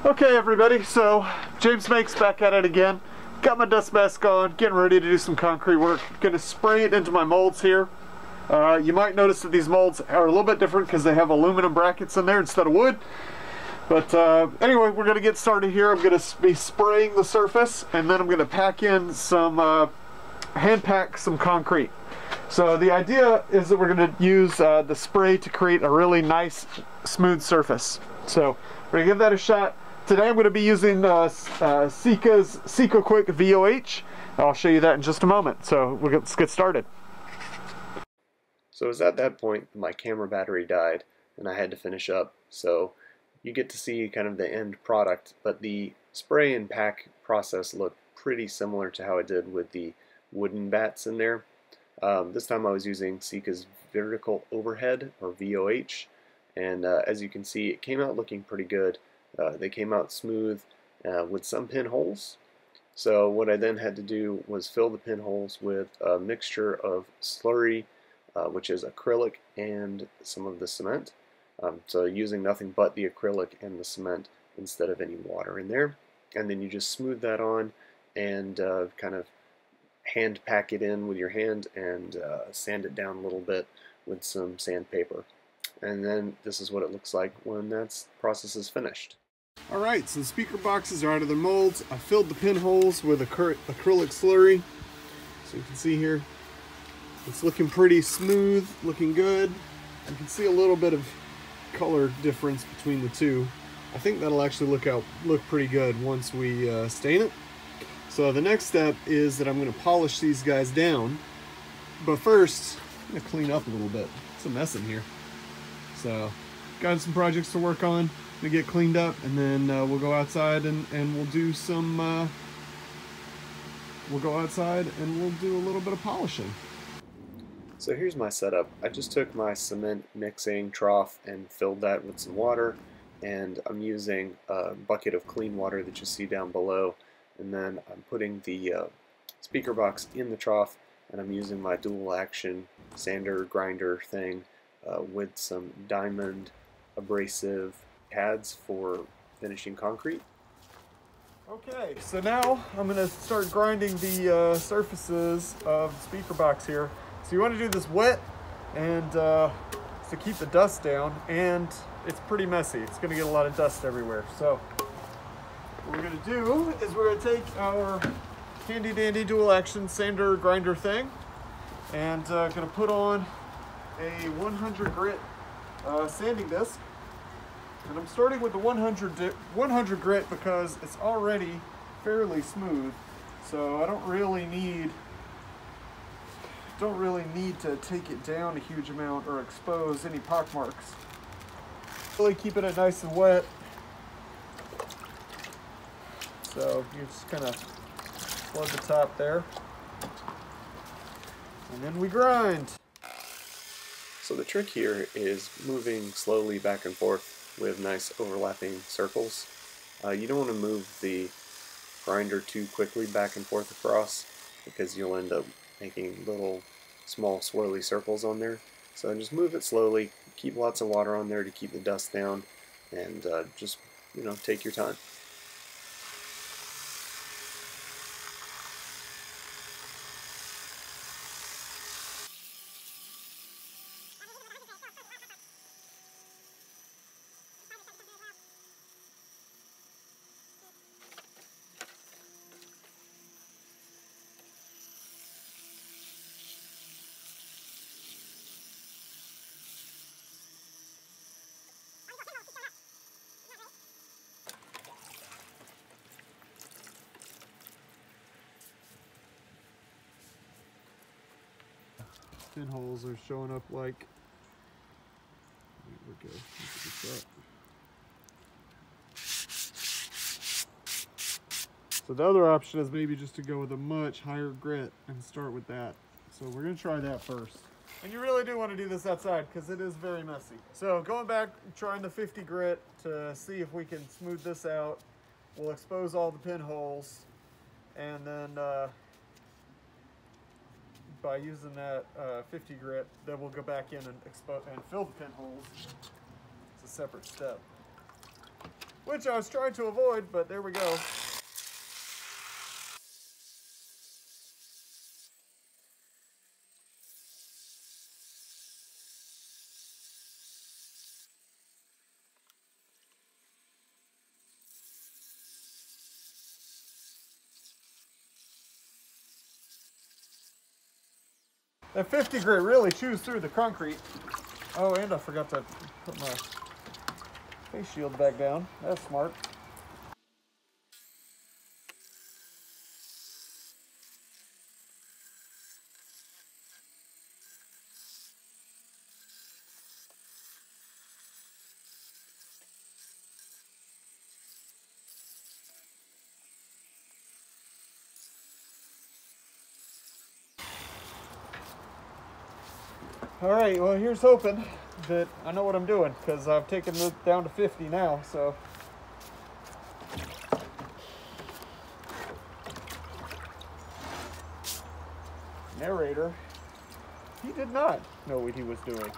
Okay everybody, so James Makes back at it again. Got my dust mask on, getting ready to do some concrete work. Gonna spray it into my molds here. You might notice that these molds are a little bit different because they have aluminum brackets in there instead of wood. But anyway, we're gonna get started here. I'm gonna be spraying the surface and then I'm gonna pack in some, hand pack some concrete. So the idea is that we're gonna use the spray to create a really nice smooth surface. So we're gonna give that a shot. Today I'm going to be using Sika's SikaQuick VOH. I'll show you that in just a moment. So let's get started. So it was at that point my camera battery died and I had to finish up. So you get to see kind of the end product, but the spray and pack process looked pretty similar to how it did with the wooden bats in there. This time I was using Sika's Vertical Overhead, or VOH, and as you can see it came out looking pretty good. They came out smooth with some pinholes. So what I then had to do was fill the pinholes with a mixture of slurry, which is acrylic, and some of the cement. So using nothing but the acrylic and the cement instead of any water in there. And then you just smooth that on and kind of hand pack it in with your hand and sand it down a little bit with some sandpaper. And then this is what it looks like when that process is finished. Alright, so the speaker boxes are out of their molds. I filled the pinholes with acrylic slurry. So you can see here, it's looking pretty smooth, looking good. You can see a little bit of color difference between the two. I think that'll actually look pretty good once we stain it. So the next step is that I'm going to polish these guys down. But first, I'm going to clean up a little bit. It's a mess in here. So, got some projects to work on. To get cleaned up, and then we'll go outside and we'll do some we'll go outside and we'll do a little bit of polishing. So here's my setup. I just took my cement mixing trough and filled that with some water, and I'm using a bucket of clean water that you see down below, and then I'm putting the speaker box in the trough, and I'm using my dual action sander grinder thing with some diamond abrasive pads for finishing concrete. Okay, so now I'm going to start grinding the surfaces of the speaker box here. So you want to do this wet and to keep the dust down, and it's pretty messy. It's going to get a lot of dust everywhere. So what we're going to do is we're going to take our handy dandy dual action sander grinder thing and going to put on a 100 grit sanding disc. And I'm starting with the 100 grit because it's already fairly smooth, so I don't really need to take it down a huge amount or expose any pock marks. Really keeping it nice and wet. So you just kind of flood the top there, and then we grind. So the trick here is moving slowly back and forth with nice overlapping circles. You don't want to move the grinder too quickly back and forth across because you'll end up making little small swirly circles on there. So just move it slowly, keep lots of water on there to keep the dust down, and just, you know, take your time. Pinholes are showing up like, there we go. So the other option is maybe just to go with a much higher grit and start with that. So we're going to try that first. And you really do want to do this outside because it is very messy. So going back, trying the 50 grit to see if we can smooth this out. We'll expose all the pinholes, and then by using that 50 grit, then we'll go back in and fill the pinholes. It's a separate step. which I was trying to avoid, but there we go. That 50 grit really chews through the concrete. Oh, and I forgot to put my face shield back down. That's smart. All right, well, here's hoping that I know what I'm doing, because I've taken it down to 50 now, so. Narrator, he did not know what he was doing.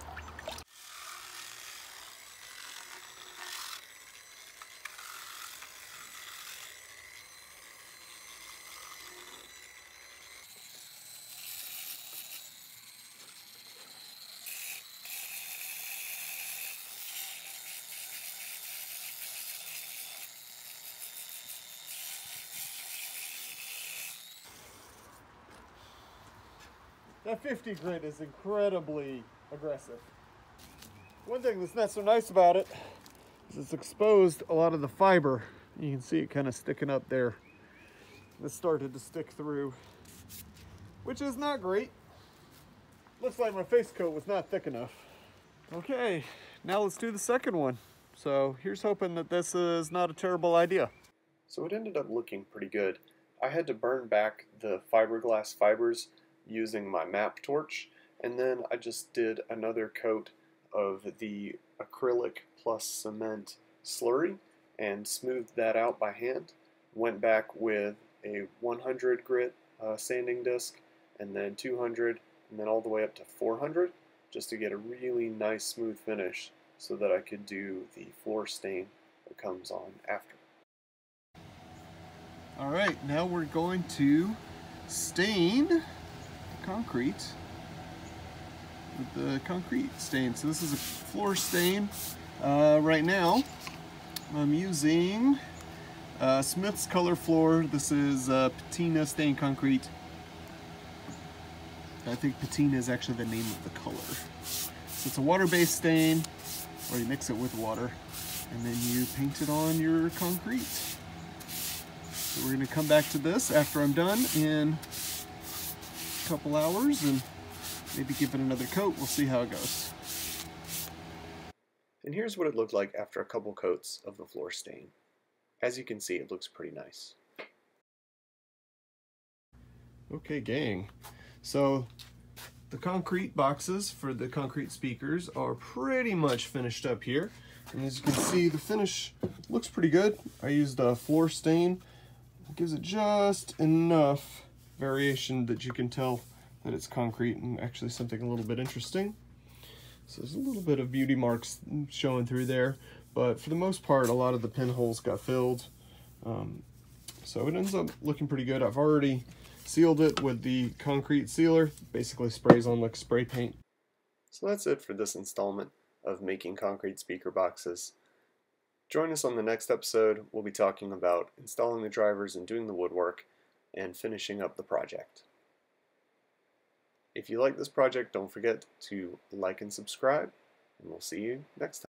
That 50 grit is incredibly aggressive. One thing that's not so nice about it is it's exposed a lot of the fiber. You can see it kind of sticking up there. This started to stick through, which is not great. Looks like my face coat was not thick enough. Okay, now let's do the second one. So here's hoping that this is not a terrible idea. So it ended up looking pretty good. I had to burn back the fiberglass fibers using my map torch, and then I just did another coat of the acrylic plus cement slurry and smoothed that out by hand. Went back with a 100 grit sanding disc, and then 200, and then all the way up to 400, just to get a really nice smooth finish so that I could do the floor stain that comes on after. All right, now we're going to stain concrete with the concrete stain. So this is a floor stain. Right now I'm using Smith's Color Floor. This is patina stained concrete. I think patina is actually the name of the color. So it's a water-based stain, or you mix it with water and then you paint it on your concrete. So we're going to come back to this after I'm done in couple hours and maybe give it another coat. We'll see how it goes. And here's what it looked like after a couple coats of the floor stain. As you can see, it looks pretty nice. Okay, gang. So the concrete boxes for the concrete speakers are pretty much finished up here. And as you can see, the finish looks pretty good. I used a floor stain. It gives it just enough variation that you can tell that it's concrete and actually something a little bit interesting. So there's a little bit of beauty marks showing through there, but for the most part, a lot of the pinholes got filled. So it ends up looking pretty good. I've already sealed it with the concrete sealer. Basically sprays on like spray paint. So that's it for this installment of making concrete speaker boxes. Join us on the next episode. We'll be talking about installing the drivers and doing the woodwork and finishing up the project. If you like this project, don't forget to like and subscribe, and we'll see you next time.